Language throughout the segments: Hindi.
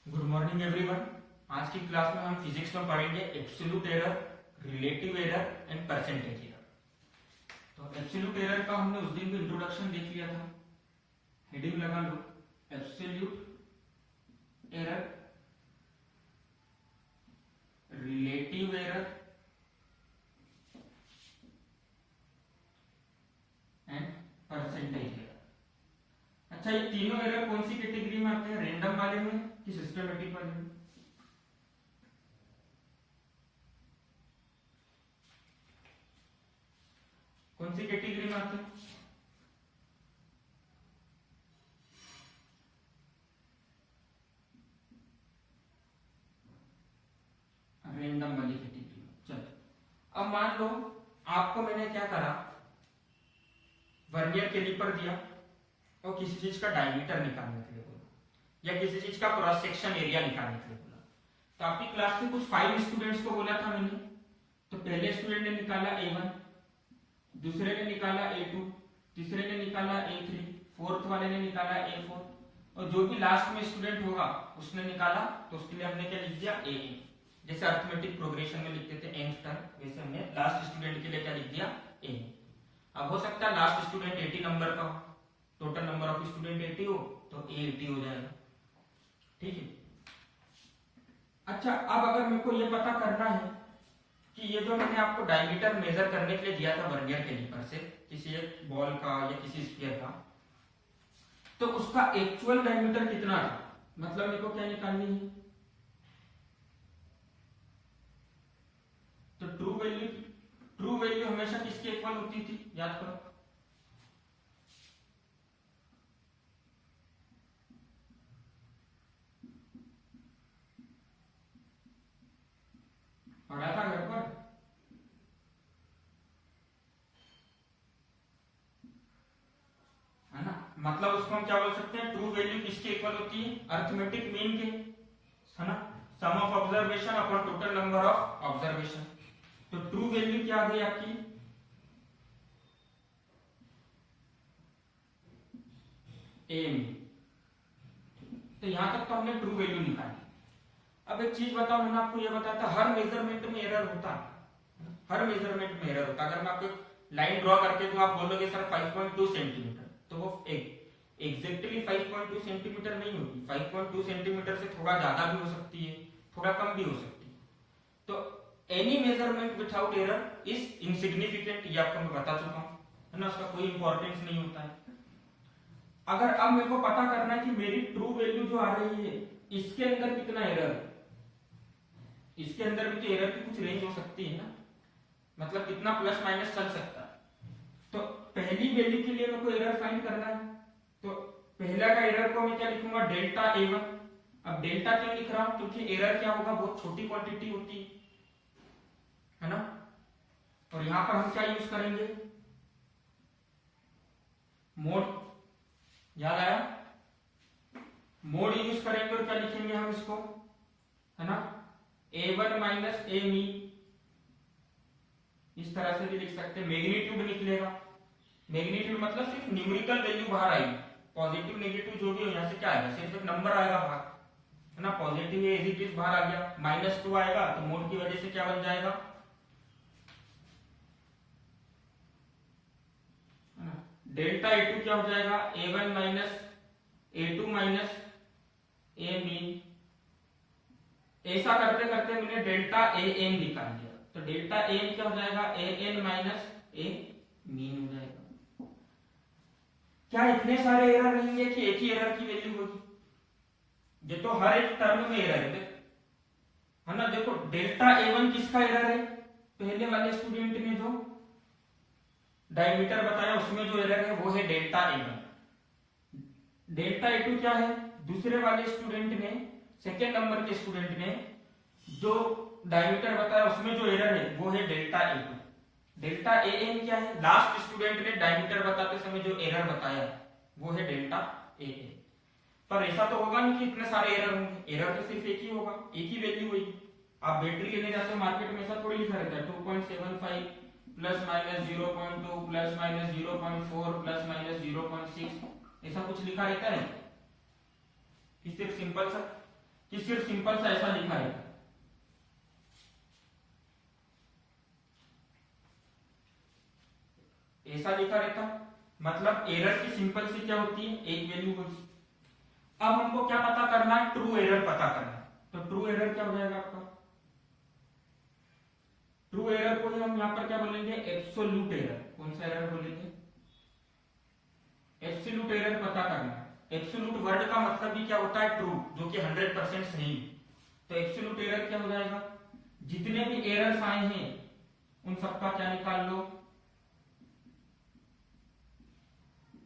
Good morning everyone. आज की क्लास में हम फिजिक्स में पढ़ेंगे absolute error, relative error and percentage error. तो एब्सोल्यूट एरर का हमने उस दिन भी इंट्रोडक्शन देख लिया था। हेडिंग लगा लो, absolute error, relative error and percentage error. अच्छा, ये तीनों एरर कौन सी कैटेगरी में आते हैं? रैंडम वाले में कि सिस्टमेटिक वाले में? कौन सी कैटेगरी में आते हैं? रैंडम वाली कैटेगरी में। चलो, अब मान लो आपको मैंने क्या करा, वर्नियर कैलिपर दिया और किसी चीज का डायमीटर निकालने के लिए बोला या किसी चीज का क्रॉस सेक्शन एरिया निकालने के लिए बोला। तो आपकी क्लास में कुछ 5 स्टूडेंट्स को बोला था मैंने। तो पहले स्टूडेंट ने निकाला A1, दूसरे ने निकाला A2, तीसरे ने निकाला A3, फोर्थ वाले ने निकाला A4 और जो भी लास्ट में स्टूडेंट होगा उसने निकाला। तो उसके लिए हमने क्या लिख दिया? AN। जैसे अरिथमेटिक प्रोग्रेशन में लिखते थे nth टर्म, वैसे हमने लास्ट स्टूडेंट के लिए क्या लिख दिया? AN। अब हो सकता है लास्ट स्टूडेंट 80 नंबर का हो, टोटल नंबर ऑफ स्टूडेंट 80 हो तो A80 हो जाएगा। ठीक है। अच्छा, अब अगर मेरे को ये पता करना है कि ये जो मैंने आपको डायमीटर मेजर करने के लिए दिया था वर्नियर कैलिपर से, किसी एक बॉल का या किसी स्फीयर का, तो उसका एक्चुअल डायमीटर कितना था? मतलब मेरे को क्या निकालनी है? तो ट्रू वैल्यू हमेशा किसके इक्वल होती थी? याद करो। पढ़ा था घर पर? है ना? मतलब उसको हम क्या बोल सकते हैं? ट्रू वैल्यू किसके इक्वल होती है? अरिथमेटिक मीन के, है ना? Sum of observation upon total number of observation. तो ट्रू वैल्यू क्या आ गई आपकी? ए में। तो यहां तक तो हमने ट्रू वैल्यू निकाली। अब एक चीज बताओ, मैंने आपको यह बताया था हर मेजरमेंट में एरर होता है। हर मेजरमेंट में एरर होता है। अगर मैं आपको लाइन ड्रॉ करके तो आप बोलोगे सर 5.2 सेंटीमीटर, तो वो एग्जैक्टली 5.2 सेंटीमीटर नहीं होगी। 5.2 सेंटीमीटर से थोड़ा ज्यादा भी हो सकती है, थोड़ा कम भी हो सकती है। तो any measurement without error is insignificant, ये आपको मैं बता चुका हूं, है ना? उसका कोई इंपॉर्टेंस नहीं होता है। अगर अब मेरे को पता करना है कि मेरी ट्रू वैल्यू जो आ रही है इसके अंदर कितना एरर है, इसके अंदर भी तो एरर की कुछ रेंज हो सकती है ना, मतलब कितना प्लस माइनस चल सकता है। तो पहली वैल्यू के लिए मेरे को एरर फाइंड करना है। तो पहला का एरर को मैं क्या लिखूंगा? Delta A1। अब डेल्टा क्यों लिख रहा हूं? क्योंकि एरर क्या होगा, बहुत छोटी क्वांटिटी होती है ना? और यहां पर हम क्या यूज करेंगे? मोड। याद आया? मोड यूज करेंगे और क्या लिखेंगे हम इसको, है ना? A1 माइनस A मीन, इस तरह से भी लिख सकते हैं। मैग्नीट्यूड निकलेगा। मैग्नीट्यूड मतलब सिर्फ न्यूमेरिकल वैल्यू बाहर आएगी। पॉजिटिव नेगेटिव जो भी हो, यहां से क्या आएगा? सिर्फ एक नंबर आएगा बाहर, है ना? पॉजिटिव या एज इट इज बाहर आ गया। -2 आएगा तो मोड की वजह से क्या बन जाएगा? डेल्टा A2 क्या हो जाएगा? A1 minus A2 minus A mean. ऐसा करते करते मैंने डेल्टा AN निकाल लिया। तो डेल्टा AN क्या हो जाएगा? AN माइनस A मीन हो जाएगा। क्या इतने सारे एरर रहेंगे कि एक ही एरर की वैल्यू होगी? ये तो हर एक टर्म में एरर है ना? देखो डेल्टा A1 किसका एरर है? पहले वाले स्टूडेंट ने जो डायमीटर बताया उसमें जो एरर है वो है डेल्टा A1। डेल्टा A2 क्या है? दूसरे वाले स्टूडेंट ने, सेकेंड नंबर के स्टूडेंट ने जो डायमीटर बताया उसमें जो एरर है वो है डेल्टा A2। डेल्टा AN क्या है? लास्ट स्टूडेंट ने डायमीटर बताते समय जो एरर बताया वो है डेल्टा AN। पर ऐसा तो होगा नहीं कि इतने सारे एरर होंगे। एरर तो सिर्फ एक ही होगा, एक ही वैल्यू होगी। आप बैटरी लेने जाते हो मार्केट में, ऐसा थोड़ी लिखा रहता है 2.75 plus minus 0.2 plus minus 0.4 plus minus 0.6, ऐसा कुछ लिखा रहता है कि सिर्फ सिंपल सा कि सिर्फ सिंपल सा ऐसा लिखा है, ऐसा लिखा रहता, मतलब एरर की सिंपल सी क्या होती है, एक वैल्यू होती। अब हमको क्या पता करना है, ट्रू एरर पता करना है। तो ट्रू एरर क्या हो जाएगा आपका, ट्रू एरर को हम यहां पर क्या बोलेंगे, एब्सोल्यूट एरर। कौन सा एरर बोलेंगे, एब्सोल्यूट एरर पता करना है। एब्सोल्यूट वर्ड का मतलब भी क्या होता है, ट्रू, जो कि 100% सही। तो एब्सोल्यूट एरर क्या हो जाएगा, जितने भी एरर्स आए हैं उन सबका क्या निकाल लो,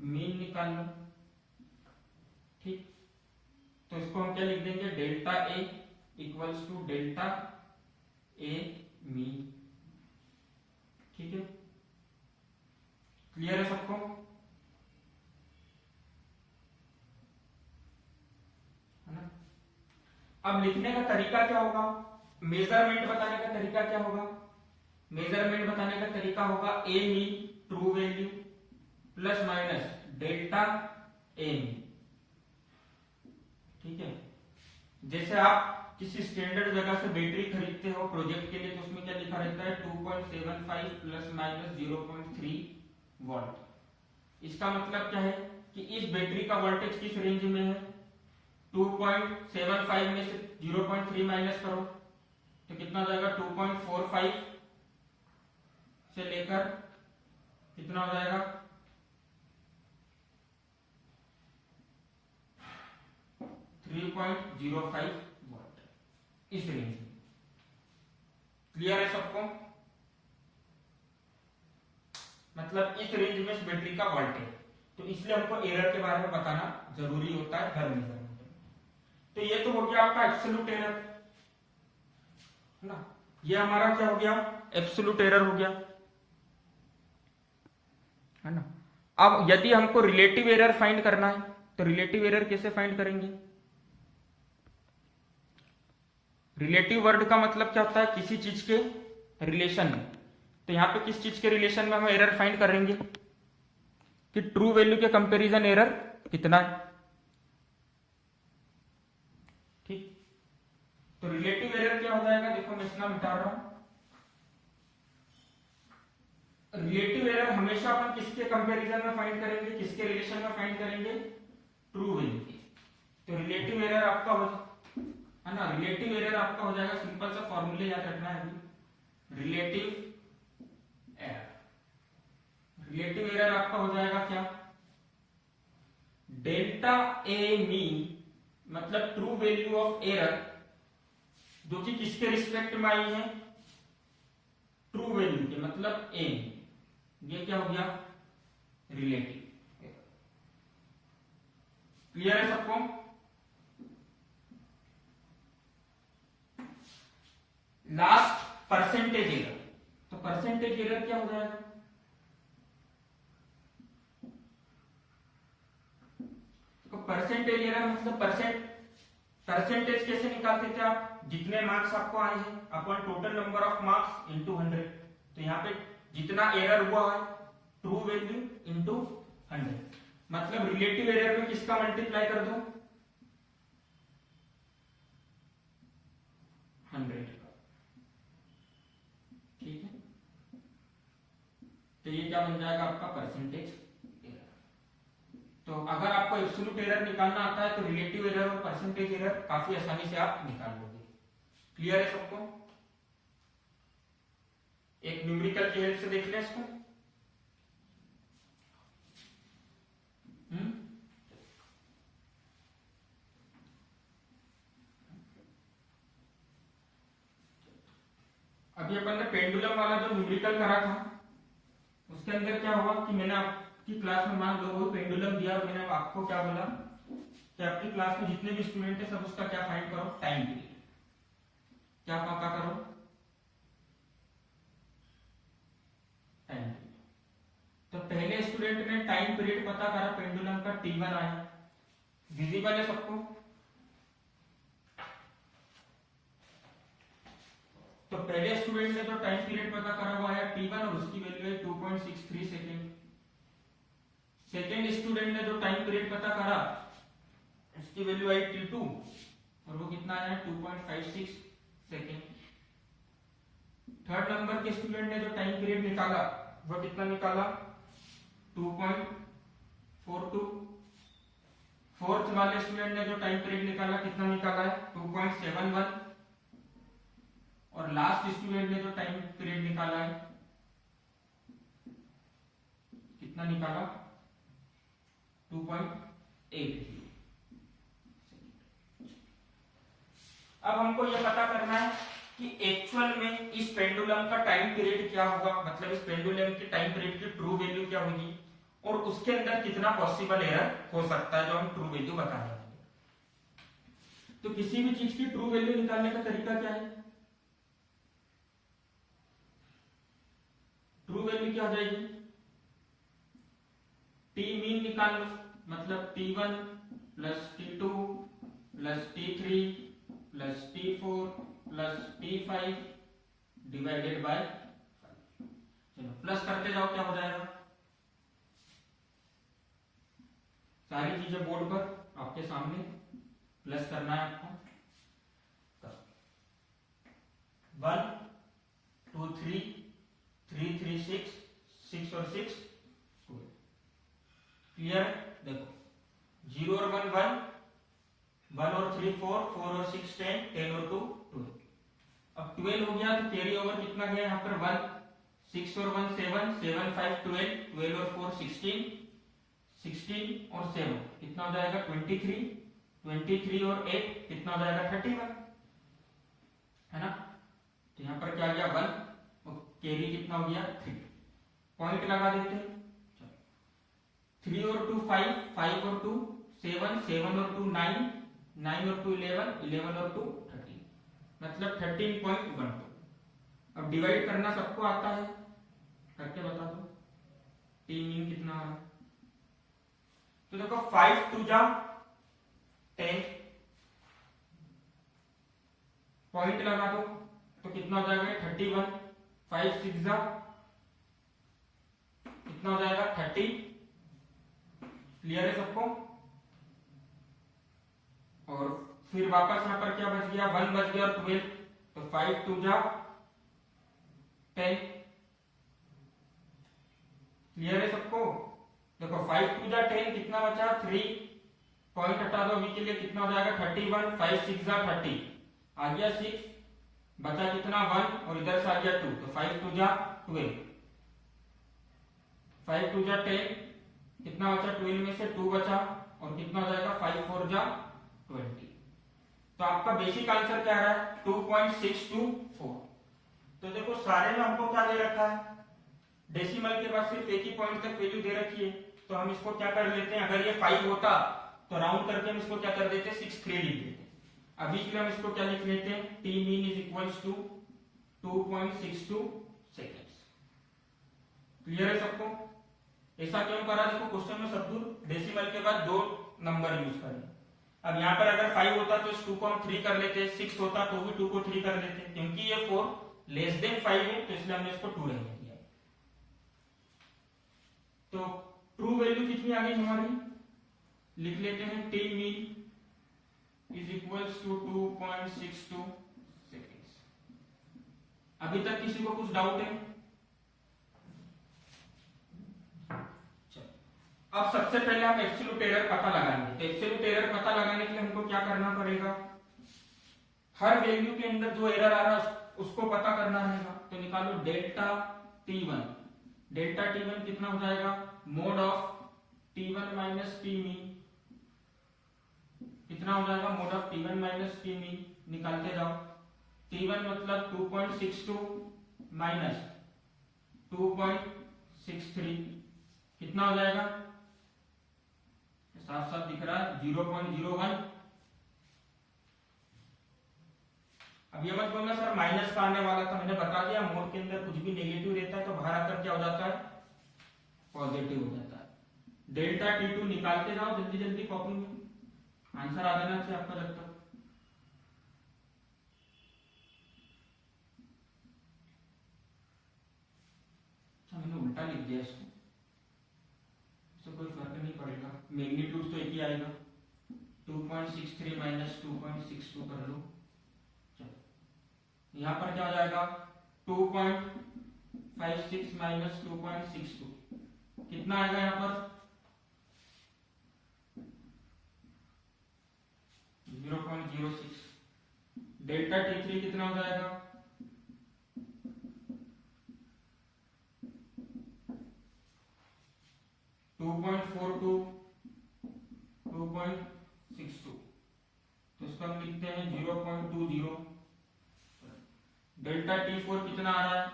मीन निकाल लो। ठीक, तो इसको हम क्या लिख देंगे, delta A equals to delta A mean. ठीक है, क्लियर है सबको। है ना, अब लिखने का तरीका क्या होगा, मेजरमेंट बताने का तरीका क्या होगा, मेजरमेंट बताने का तरीका होगा A mean true value plus minus delta A mean. ठीक है, जैसे आप किसी स्टैंडर्ड जगह से बैटरी खरीदते हो प्रोजेक्ट के लिए, तो उसमें क्या लिखा रहता है, 2.75 प्लस माइनस 0.3 वोल्ट। इसका मतलब क्या है कि इस बैटरी का वोल्टेज किस रेंज में है, 2.75 में से 0.3 माइनस करो तो कितना हो जाएगा, 2.45 से लेकर कितना हो जाएगा, 3.05 वोल्ट, इस रेंज में। क्लियर है सबको, मतलब इस रेंज में इस बैटरी का वोल्टेज। तो इसलिए हमको एरर के बारे में बताना जरूरी होता है हर मेजरमेंट में। तो ये तो हो गया आपका एब्सोल्यूट एरर, है ना, ये हमारा क्या हो गया, एब्सोल्यूट एरर हो गया, है ना। अब यदि हमको रिलेटिव एरर फाइंड करना है तो रिलेटिव एरर कैसे फाइंड करेंगे, रिलेटिव वर्ड का मतलब क्या होता है, किसी चीज के रिलेशन में। तो यहां पे किस चीज के रिलेशन में हम एरर फाइंड करेंगे, कि ट्रू वैल्यू के कंपैरिजन एरर कितना है। ठीक, तो रिलेटिव एरर क्या हो जाएगा, देखो मैं इसका मिटा रहा हूं। रिलेटिव एरर हमेशा अपन किसके कंपैरिजन में फाइंड करेंगे, किसके रिलेशन में फाइंड करेंगे, ट्रू वैल्यू के। तो रिलेटिव एरर आपका हो, है ना, रिलेटिव एरर आपका हो जाएगा, सिंपल सा फॉर्मूले याद रखना है, रिलेटिव एरर। रिलेटिव एरर आपका हो जाएगा क्या, डेल्टा ए मीन मतलब ट्रू वैल्यू ऑफ एरर जो कि किसके रिस्पेक्ट में आई है, ट्रू वैल्यू के, मतलब ए। ये क्या हो गया, रिलेटिव एरर। क्लियर है सबको। लास्ट परसेंटेज एरर, तो परसेंटेज एरर क्या हो जाएगा, तो परसेंटेज एरर मतलब परसेंटेज कैसे निकालते थे आप, जितने मार्क्स आपको आए हैं अपन total number of marks into 100। तो यहाँ पे जितना एरर हुआ है, ट्रू वैल्यू इनटू 100, मतलब रिलेटिव एरर में किसका मल्टीप्लाई कर दो, 100 का। ठीक है, तो ये क्या बन जाएगा आपका परसेंटेज एरर। तो अगर आपको एब्सोल्यूट एरर निकालना आता है तो रिलेटिव एरर और परसेंटेज एरर काफी आसानी से आप निकाल लोगे। क्लियर है सबको, एक न्यूमेरिकल की हेल्प से देख लें इसको। अभी अपन ने पेंडुलम वाला जो न्यूमेरिकल करा था उसके अंदर क्या हुआ कि मैंने आपकी क्लास में मान लो वो पेंडुलम दिया और मैंने आपको क्या बोला कि आपकी क्लास में जितने भी स्टूडेंट है सब उसका क्या फाइंड करो, टाइम पीरियड। क्या पता करो, टाइम पीरियड। तो पहले स्टूडेंट ने टाइम पीरियड पता करा, पेंडुलम का T1 आया, विजिबल है सबको। तो पहले स्टूडेंट ने जो टाइम पीरियड पता करा वो आया T1 और उसकी वैल्यू है 2.63 सेकेंड। सेकेंड स्टूडेंट ने जो टाइम पीरियड पता करा उसकी वैल्यू आई T2 और वो कितना आया 2.56 सेकेंड। थर्ड नंबर के स्टूडेंट ने जो टाइम पीरियड निकाला वो कितना निकाला 2.42। फोर्थ वाले स्टूडेंट ने जो टाइम पीरियड निकाला कितना निकाला है 2.71। और लास्ट स्टूडेंट ने जो टाइम पीरियड निकाला है कितना निकाला 2.83। अब हमको यह पता करना है कि एक्चुअल में इस पेंडुलम का टाइम पीरियड क्या होगा, मतलब इस पेंडुलम की टाइम पीरियड की ट्रू वैल्यू क्या होगी और उसके अंदर कितना पॉसिबल एरर हो सकता है जो हम ट्रू वैल्यू बताने वाले। तो किसी भी चीज की ट्रू वैल्यू निकालने का तरीका क्या है, ट्रू वैल्यू क्या हो जाएगी टी मीन निकाल लो, मतलब T1 plus T2 plus T3 plus T4 plus T5 divided by 5। चलो प्लस करते जाओ क्या हो जाएगा, सारी चीजें बोर्ड पर आपके सामने प्लस करना है आपको। 1 2 3 3 3 6 6 और 6 क्लियर। देखो 0 और 1 1 1 और 3 4 4 और 6 10 10 और 2 12। अब 12 हो गया तो कैरी ओवर कितना गया यहाँ पर 1 6 और 1 7 7 5 12 12 और 4 16 16 और 7 कितना हो जाएगा 23 23 और 8 कितना हो जाएगा 31 है ना। तो यहाँ पर क्या गया 1 और कैरी कितना हो गया 3। पॉइंट लगा देते हैं 3 और 2 5 5 और 2 7 7 और 2 9 9 और 2 11 11 और 2 13 मतलब 13.12। अब डिवाइड करना सबको आता है, करके बता दो टी मीन कितना है। तो देखो 5 2 जा 10 पॉइंट लगा दो तो कितना हो जाएगा 31। 5 6 जा कितना हो जाएगा 30। क्लियर है सबको। और फिर वापस यहां पर क्या बच गया 1 बच गया और 12 तो 5 2 जा 10। क्लियर है सबको। देखो 5 2 जा 10 कितना बचा 3 पॉइंट हटा दो अभी के लिए कितना हो जाएगा 31। 5 6 जा 30 आ गया 6 बचा कितना 1 और इधर से आ गया 2 तो 5 2 जा 12 5 2 जा 10 कितना बचा 12 में से 2 बचा और कितना हो जाएगा 5 4 जा 20। तो आपका बेसिक आंसर क्या है 2.624। तो देखो सारे में हमको क्या दे रखा है डेसिमल के बाद सिर्फ एक ही पॉइंट तक वैल्यू दे रखी है। तो हम इसको क्या कर लेते हैं, अगर ये 5 होता तो राउंड करके हम इसको क्या कर देते 63 लिख देते। अभी के लिए हम इसको क्या लिख लेते हैं T mean is equals to 2.62 seconds. Clear है सबको। ऐसा क्यों करा, देखो क्वेश्चन में सब डेसिमल के बाद 2 नंबर यूज करें। अब यहाँ पर अगर 5 होता तो इस 2 को हम 3 कर लेते, 6 होता तो भी 2 को 3 कर लेते, क्योंकि ये 4 लेस देन 5 है तो इसलिए हमने इसको 2 रहने दिया। तो ट्रू वैल्यू कितनी आ गई हमारी, लिख लेते हैं T mean is equals to 2.62 seconds. अभी तक किसी को कुछ डाउट है? अब सबसे पहले हम एब्सोल्यूट एरर पता लगाएंगे। तो एब्सोल्यूट एरर पता लगाने के लिए हमको क्या करना पड़ेगा, हर वैल्यू के अंदर जो एरर आ रहा है उसको पता करना रहेगा। तो निकालो डेल्टा T1। डेल्टा T1 कितना हो जाएगा mode of T1 minus T mean कितना हो जाएगा mode of T1 minus T mean. निकालते जाओ T1 मतलब 2.62 माइनस 2.63 कितना हो जाएगा, साफ साफ दिख रहा है 0.01। अब ये मत बोलना सर माइनस का आने वाला था, मैंने बता दिया मोड के अंदर कुछ भी नेगेटिव रहता है तो बाहर आकर क्या हो जाता है पॉजिटिव हो जाता है। डेल्टा T2 निकालते जाओ जल्दी जल्दी कॉपी में, आंसर आ जाना चाहिए आपका जब तक। अच्छा मैंने उल्टा लिख दिया इसको, इससे कोई फर्क नहीं पड़ेगा, मैग्नीट्यूड तो एक ही आएगा। 2.63 माइनस 2.62 कर लो। चलो यहाँ पर क्या हो जाएगा 2.56 माइनस 2.62 कितना आएगा यहाँ पर 0.06। डेल्टा T3 कितना हो जाएगा 2.42 2.62 तो इसको हम लिखते हैं 0.20। डेल्टा T4 कितना आ रहा है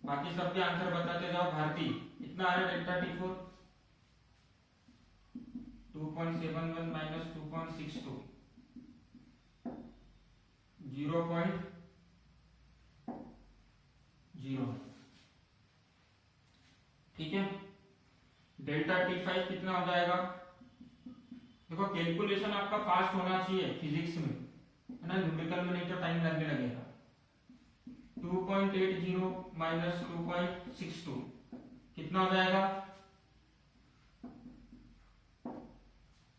बाकी सबके आंसर बताते जाओ। भारती कितना आ रहा है डेल्टा T4 2.71 माइनस 2.62 0.0। ठीक है। डेल्टा T5 कितना हो जाएगा देखो कैलकुलेशन आपका फास्ट होना चाहिए फिजिक्स में है ना, न्यूमेरिकल में नहीं तो टाइम लगने लगेगा। 2.80 माइनस 2.62 कितना हो जाएगा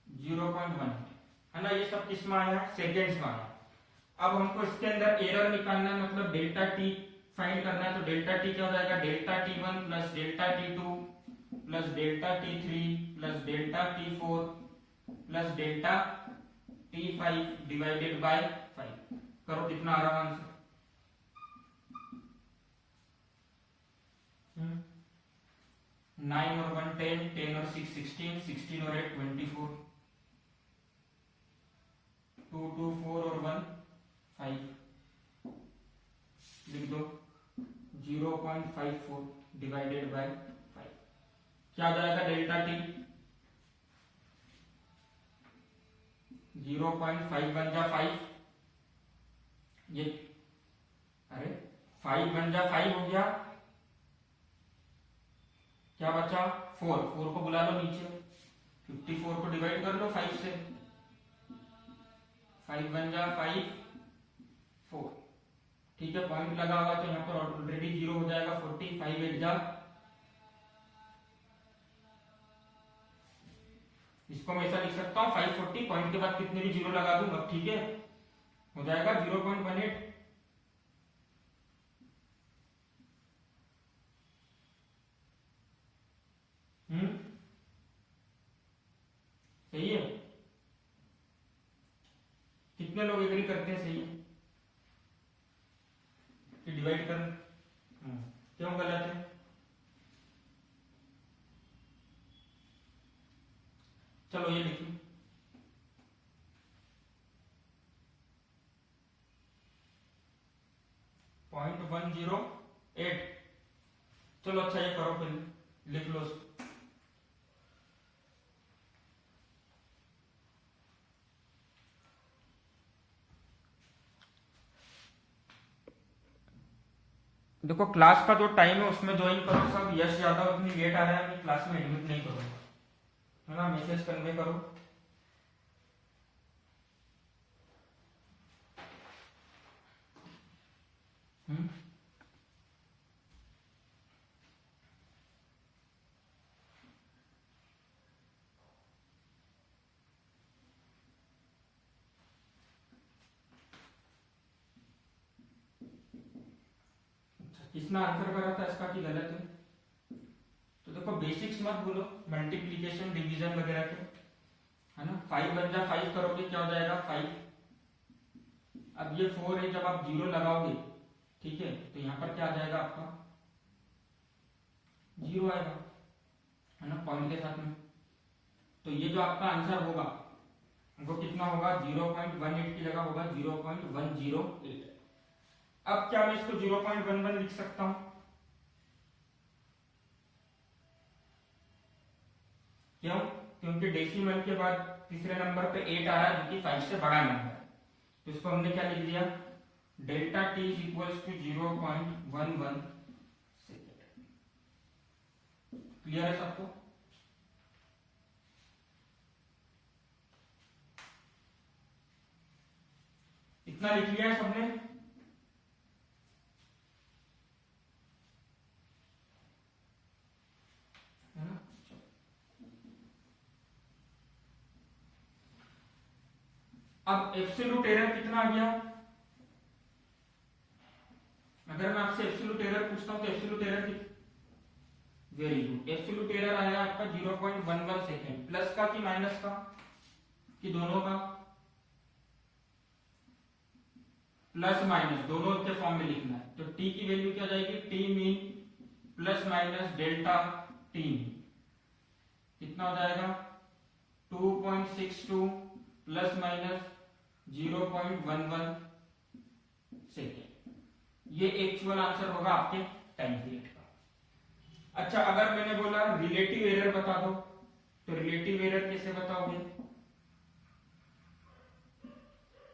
0.1 है ना। ये सब किस में आया सेकेंड्स में आया। अब हमको इसके अंदर एरर निकालना है मतलब डेल्टा टी फाइंड करना है। तो डेल्टा टी क्या हो जाएगा delta T1 plus delta T2 plus delta T3 plus delta T4 plus delta T5 divided by 5 करो कितना आ रहा है आंसर 9 और 1 10 10 और 6 16 16 और 8 24 2 2 4 और 1 5 लिख दो 0.54 डिवाइडेड बाय 5 क्या हो जाएगा डेल्टा टी 0.5 बन जा 5 ये अरे 5 बन जा 5 हो गया क्या बचा 4 4 को बुला लो नीचे 54 को डिवाइड कर लो 5 से 5 बन जा 5 4। ठीक है पॉइंट लगा हुआ तो यहाँ पर ऑलरेडी 0 हो जाएगा 45 8 जा इसको मैं ऐसा लिख सकता हूँ 540 पॉइंट के बाद कितने भी 0 लगा दूंगा। ठीक है हो जाएगा 0.18। सही है कितने लोग एग्री करते हैं सही है कि डिवाइड कर क्यों गलत है। चलो ये लिखिए 0.108। चलो अच्छा ये करो फिर लिख लो इसको। देखो क्लास का जो टाइम है उसमें ज्वाइन करो सब। यश यादव इतनी लेट आ रहा है मैं क्लास में एडमिट नहीं करूंगा है ना, मैसेज कन्वे करो। किसने आंसर करा था इसका कि गलत है। तो देखो बेसिक्स मत भूलो मल्टीप्लिकेशन डिवीजन वगैरह के है ना। 5 बन जा 5 करोगे क्या हो जाएगा 5। अब ये 4 है जब आप 0 लगाओगे ठीक है तो यहाँ पर क्या आ जाएगा आपका 0 आएगा है ना पॉइंट के साथ में। तो ये जो आपका आंसर होगा वो कितना होगा 0.18 की जगह होगा 0.108। अब क्या मैं इसको 0.11 लिख सकता हूं क्यों क्योंकि डेसिमल के बाद तीसरे नंबर पे 8 आ रहा है जो कि 5 से बड़ा नंबर है। तो इसको हमने क्या लिख दिया delta T is equals to 0.11 second. Clear है सबको। इतना लिख लिया है सबने। अब एब्सोल्यूट एरर कितना आ गया? अगर मैं आपसे एब्सोल्यूट एरर पूछता हूं तो एब्सोल्यूट एरर कितना? वेरी गुड, एब्सोल्यूट एरर आया आपका 0.11 सेकेंड। प्लस का कि माइनस का कि दोनों का? प्लस माइनस दोनों के फॉर्म में लिखना है। तो टी की वैल्यू क्या जाएगी? T mean plus minus delta T mean कितना हो जाएगा? 2.62 प्लस माइनस 0.11 सेकेंड। ये एक्चुअल आंसर होगा आपके टाइम पीरियड का। अच्छा, अगर मैंने बोला रिलेटिव एरर बता दो, तो रिलेटिव एरर कैसे बताओगे?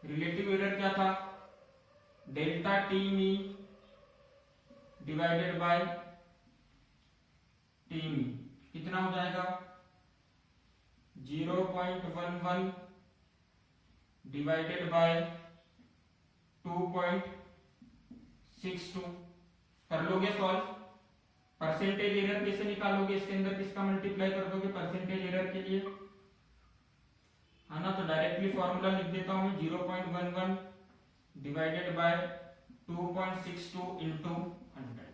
रिलेटिव एरर क्या था? Delta T mean divided by T mean कितना हो जाएगा? 0.11 डिवाइडेड बाय 2.62। कर लोगे सॉल्व? परसेंटेज एरर कैसे निकालोगे? इसके अंदर किसका मल्टीप्लाई कर दोगे परसेंटेज एरर के लिए? है ना, तो डायरेक्टली फॉर्मूला लिख देता हूं मैं, 0.11 डिवाइडेड बाय 2.62 इंटू 100।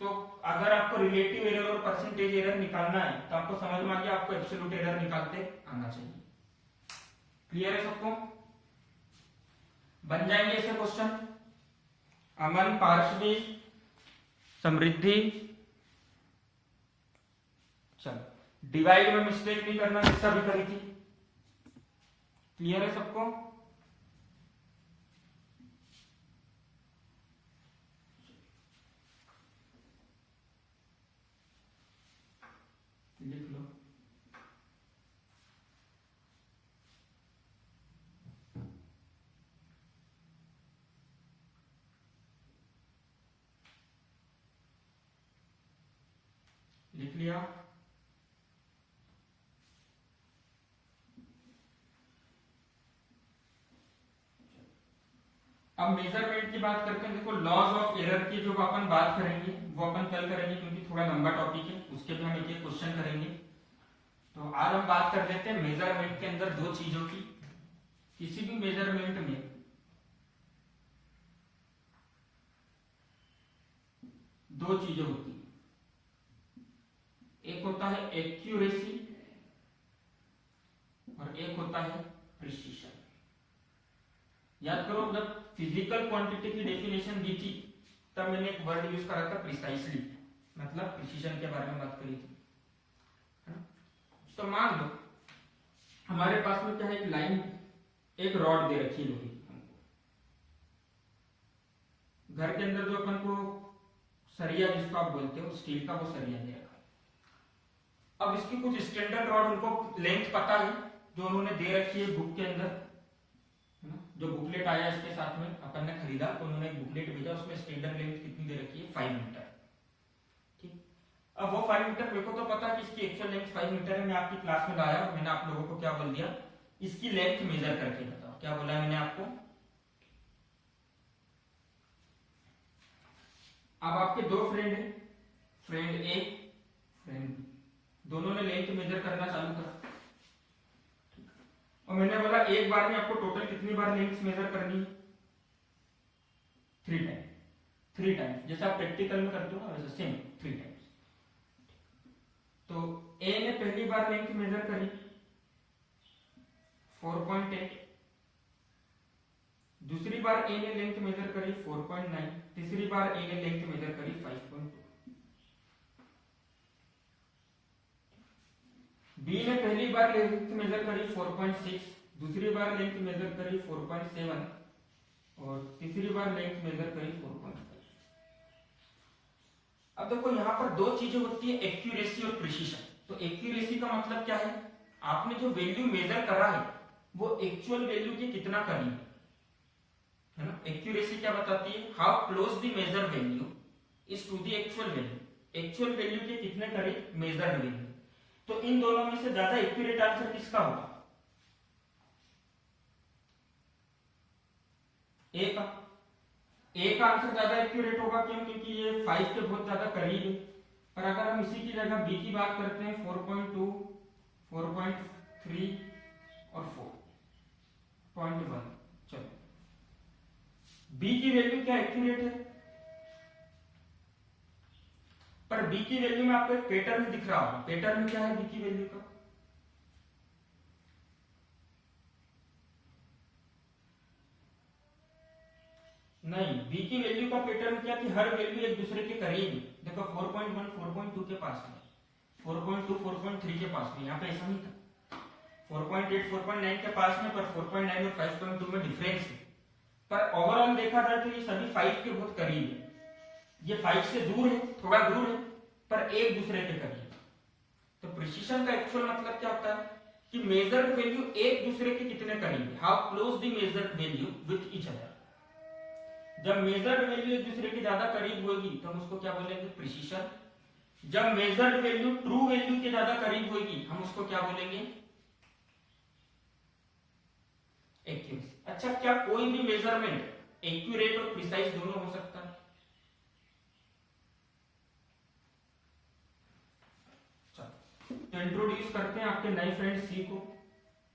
तो अगर आपको रिलेटिव एरर और परसेंटेज एरर निकालना है तो आपको समझ में आ गया, आपको एब्सोल्यूट एरर निकालते आना चाहिए। क्लियर है सबको? बन जाएंगे ऐसे क्वेश्चन? अमन, पार्श्वी, समृद्धि। चलो, डिवाइड में मिस्टेक नहीं करना जैसा भी करी थी। क्लियर है सबको? लिख लो। लिख लिया? अब मेजरमेंट की बात करते हैं। देखो, लॉज ऑफ एरर की जो अपन बात करेंगे वो अपन कल करेंगे, क्योंकि थोड़ा लंबा टॉपिक है, उसके भी हम एक एक क्वेश्चन करेंगे। तो आज हम बात कर लेते हैं मेजरमेंट के अंदर दो चीजों की। किसी भी मेजरमेंट में दो चीजें होती हैं, एक होता है एक्यूरेसी और एक होता है प्रिसीशन। याद करो, जब फिजिकल क्वांटिटी की डेफिनेशन दी थी तब मैंने एक वर्ड यूज करा था प्रिसाइसली, मतलब प्रिसीशन के बारे में बात करी थी। तो मान लो हमारे पास में क्या है, एक लाइन, एक रॉड दे रखी है लोहे की हमको। घर के अंदर जो अपन को सरिया जिसको आप बोलते हो, स्टील का, वो सरिया दे रखा। अब इसकी कुछ स्टैंडर्ड रॉड उनको लेंथ पता है जो उन्होंने दे रखी है बुक के अंदर, है ना। जो बुकलेट आया इसके साथ में अपन ने खरीदा तो उन्होंने एक बुकलेट भेजा, उसमें स्टैंडर्ड लेंथ कितनी दे रखी है? 5 मीटर। अब वो 5 मीटर मेरे को तो पता है कि इसकी एक्चुअल लेंथ 5 मीटर है। मैं आपकी क्लास में लाया और मैंने आप लोगों को क्या बोल दिया, इसकी लेंथ मेजर करके बताओ। क्या बोला मैंने आपको? अब आपके दो फ्रेंड है, फ्रेंड ए, फ्रेंड बी, दोनों ने लेंथ मेजर करना चालू करा और मैंने बोला एक बार में आपको टोटल कितनी बार लेंथ मेजर करनी है? 3 टाइम। 3 टाइम जैसे आप प्रैक्टिकल में करते हो ना, वैसे सेम 3 टाइम्स। तो ए ने पहली बार लेंथ मेजर करी 4.8, दूसरी बार ए ने लेंथ मेजर करी 4.9, तीसरी बार ए ने लेंथ मेजर करी 5.2। बी ने पहली बार लेंथ मेजर करी 4.6, दूसरी बार लेंथ मेजर करी 4.7 और तीसरी बार लेंथ मेजर करी 4.5। अब देखो यहां पर दो चीजें होती है, एक्यूरेसी और प्रिसीशन। तो एक्यूरेसी का मतलब क्या है? आपने जो वैल्यू मेजर करा है वो एक्चुअल वैल्यू के कितना करीब है ना। एक्यूरेसी क्या बताती है? How close the measure value is to the actual value, actual value के कितने करीब मेजर्ड वैल्यू। तो इन दोनों में से ज्यादा एक्यूरेट आंसर किसका होगा? ए का। ए का आंसर ज्यादा एक्यूरेट होगा, क्यों? क्योंकि ये 5 के बहुत ज्यादा करीब है। और अगर हम इसी की जगह बी की बात करते हैं 4.2, 4.3 और 4, 0.1। चलो b की वैल्यू क्या एक्यूरेट है, पर b की वैल्यू में आपको एक पैटर्न दिख रहा होगा। पैटर्न क्या है b की वैल्यू का? नहीं, b की वैल्यू का पैटर्न क्या कि हर वैल्यू एक दूसरे के करीब है। देखो 4.1 4.2 के पास में, 4.2 4.3 के पास में, यहाँ पे ऐसा नहीं था। 4.8 4.9 के पास में, पर 4.9 और 5.2 में डिफरेंस है। पर ओवरऑल देखा जाए तो ये सभी 5 के बहुत करीब है। ये 5 से दूर है, थोड़ा दूर है, पर एक दूसरे के करीब। तो प्रिसिशन का एक्चुअल मतलब क्या होता है कि मेजर्ड वैल्यू एक दूसरे के कितने करीब है, how close the measured value with each other. जब मेजर्ड वैल्यू एक दूसरे के ज्यादा करीब होगी तो हम उसको क्या बोलेंगे, प्रिसिशन। जब मेजर्ड वैल्यू ट्रू वैल्यू के ज्यादा करीब होगी हम उसको क्या बोलेंगे, एक्यूरेसी। अच्छा, क्या कोई भी मेजरमेंट एक्यूरेट और प्रिसाइज दोनों हो सकता है? तो इंट्रोड्यूस करते हैं आपके नए फ्रेंड सी को,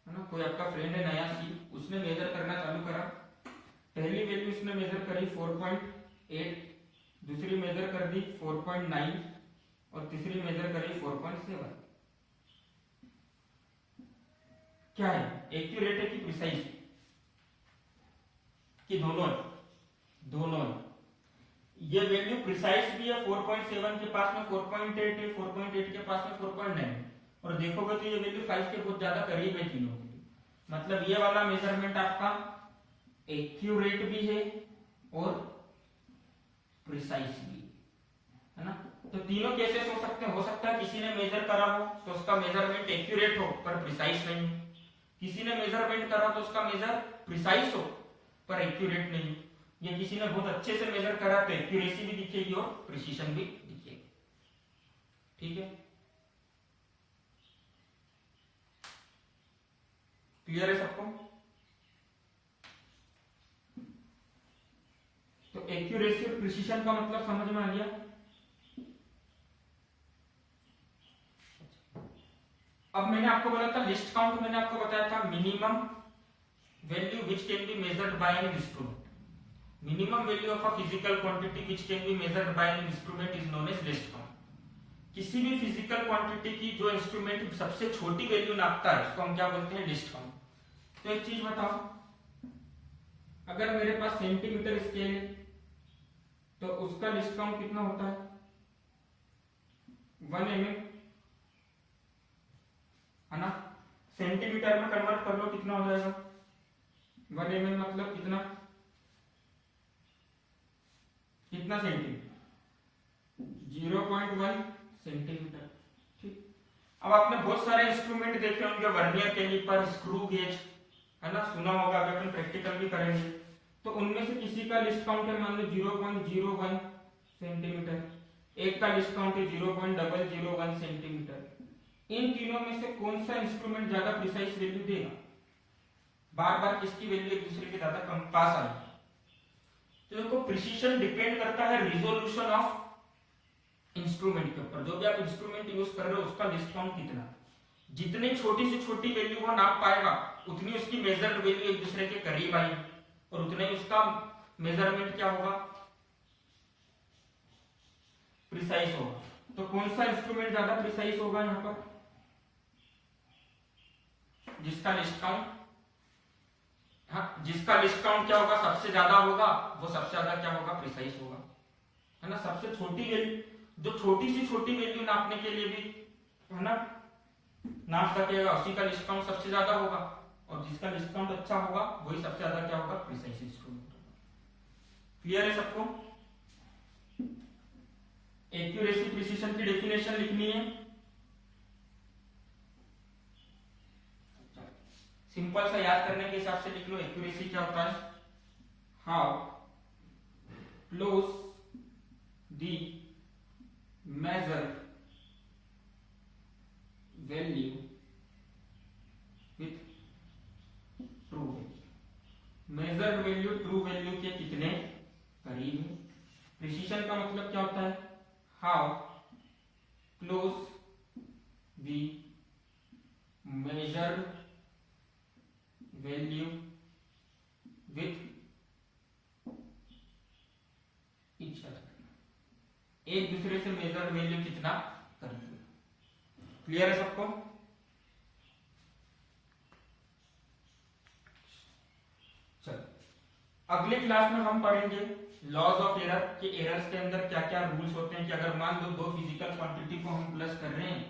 है ना। कोई आपका फ्रेंड है नया सी, उसने मेजर करना चालू करा। पहली वैल्यू उसने मेजर करी 4.8, दूसरी मेजर कर दी 4.9 और तीसरी मेजर करी 4.7। क्या है, एक्यूरेट है कि प्रिसाइज, कि दोनों है? दोनों है। ये वैल्यू प्रिसाइज भी है, 4.7 के पास में 4.8 है, 4.8 के पास में 4.9, और देखोगे तो ये वैल्यू 5 के बहुत ज्यादा करीब है तीनों के। मतलब ये वाला मेजरमेंट आपका एक्यूरेट भी है और प्रिसाइज भी, है ना। तो तीनों केसेस हो सकते हैं। हो सकता है किसी ने मेजर करा हो तो उसका मेजरमेंट एक्यूरेट हो पर प्रिसाइज नहीं हो, किसी ने मेजरमेंट करा तो उसका मेजर प्रिसाइज हो पर एक्यूरेट नहीं। ये किसी ने बहुत अच्छे से मेजर करा तो एक्यूरेसी भी दिखेगी और प्रिसीशन भी दिखेगी। ठीक है, क्लियर है सबको? तो एक्यूरेसी और प्रिसीशन का मतलब समझ में आ गया। अब मैंने आपको बोला था लिस्ट काउंट, मैंने आपको बताया था minimum value which can be measured by an instrument. Minimum value of a physical quantity which can be measured by an instrument is known as least count. किसी भी फिजिकल क्वांटिटी की जो इंस्ट्रूमेंट सबसे छोटी वैल्यू नापता है उसको हम क्या बोलते हैं, लिस्ट काउंट। तो एक चीज बताओ, अगर मेरे पास सेंटीमीटर स्केल है तो उसका लिस्ट काउंट कितना होता है, 1 mm, है ना। सेंटीमीटर में कन्वर्ट कर लो कितना हो जाएगा, 1 mm मतलब कितना, कितना सेंटीमीटर, 0.1 सेंटीमीटर। ठीक। अब आपने बहुत सारे इंस्ट्रूमेंट देखे होंगे, वर्नियर कैलिपर, स्क्रू गेज, है ना, सुना होगा, अगर अपन प्रैक्टिकल भी करेंगे तो उनमें से किसी का लिस्ट काउंट है मान लो 0.01 सेंटीमीटर, एक का लिस्ट काउंट है 0.001 सेंटीमीटर। इन तीनों में से कौन सा इंस्ट्रूमेंट ज्यादा प्रिसाइज वैल्यू देगा, बार बार किसकी वैल्यू एक दूसरे के ज्यादा कम पास आएगी? तो देखो प्रिसीशन डिपेंड करता है रिजोल्यूशन ऑफ इंस्ट्रूमेंट के ऊपर। जो भी आप इंस्ट्रूमेंट यूज कर रहे हो उसका लिस्ट काउंट कितना, जितनी छोटी से छोटी वैल्यू वो नाप पाएगा उतनी उसकी मेजर्ड वैल्यू एक दूसरे के करीब आएगी और उतना ही उसका मेजरमेंट क्या होगा, प्रिसाइज होगा। तो कौन सा इंस्ट्रूमेंट ज्यादा प्रिसाइज होगा यहाँ पर, जिसका लिस्ट काउंट, हाँ, जिसका लिस्ट काउंट क्या होगा, सबसे ज्यादा होगा, वो सबसे ज्यादा क्या होगा, प्रिसाइज होगा, है ना। सबसे छोटी वैल्यू, जो छोटी सी छोटी वैल्यू नापने के लिए भी, है ना, नाप सकेगा उसी का लिस्ट काउंट सबसे ज्यादा होगा, और जिसका लिस्ट काउंट अच्छा होगा वही सबसे ज्यादा क्या होगा, प्रिसाइज इंस्ट्रूमेंट होगा। क्लियर है सबको? एक्यूरेसी प्रिसीशन की डेफिनेशन लिखनी है। सिंपल सा याद करने के हिसाब से लिख लो, एक्यूरेसी क्या होता है, how close the measure value with true value. Measured value true value के कितने करीब है। प्रिसीशन का मतलब क्या होता है, how close the measured value clear है सबको? चलो अगली क्लास में हम पढ़ेंगे लॉज ऑफ एरर कि एरर्स के अंदर क्या क्या रूल्स होते हैं कि अगर मान लो दो फिजिकल क्वांटिटी को हम प्लस कर रहे हैं,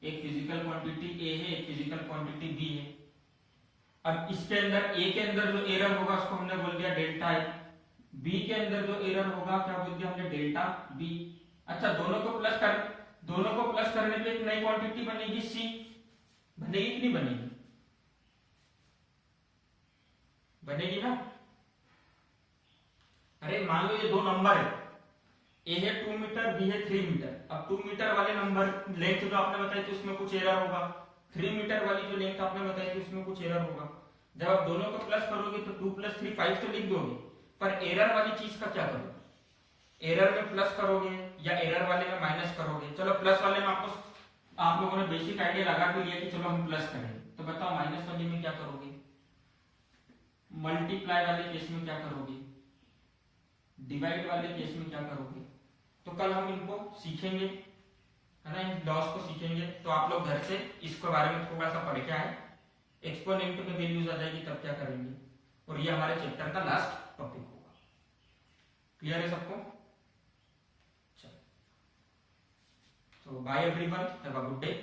एक फिजिकल क्वांटिटी ए है एक फिजिकल क्वांटिटी बी है। अब इसके अंदर ए के अंदर जो एरर होगा उसको हमने बोल दिया डेल्टा ए, बी के अंदर जो एरर होगा क्या बोल दिया हमने डेल्टा बी। अच्छा दोनों को प्लस करने पे एक नई क्वांटिटी बनेगी सी, बनेगी कि नहीं बनेगी? बनेगी ना। अरे मान लो ये दो नंबर है, ए है 2 मीटर बी है 3 मीटर। अब 2 मीटर वाले नंबर लेंथ जो आपने बताई थी उसमें कुछ एरर होगा, 3 मीटर वाली जो लेंथ आपने बताई थी उसमें कुछ एरर होगा। जब आप दोनों को प्लस करोगे तो 2 + 3 5 तो लिख दोगे, पर एरर वाली चीज का क्या करोगे? एरर में प्लस करोगे या एरर वाले में माइनस करोगे? चलो प्लस वाले में आप लोगों ने बेसिक आइडिया लगा के लिया कि चलो हम प्लस करेंगे, तो बताओ माइनस वाले में क्या करोगे? मल्टीप्लाई वाले केस में क्या करोगे? डिवाइड वाले केस में क्या करोगे? तो कल हम इनको सीखेंगे, है ना, इन लॉस को सीखेंगे। तो आप लोग घर से इसके बारे में थोड़ा सा पढ़ के आए, एक्सपोनेंट में वैल्यूज आ जाएगी तब क्या करेंगे, और ये हमारे चैप्टर का लास्ट टॉपिक होगा। क्लियर है सबको? चलो, so bye everyone, have a good day.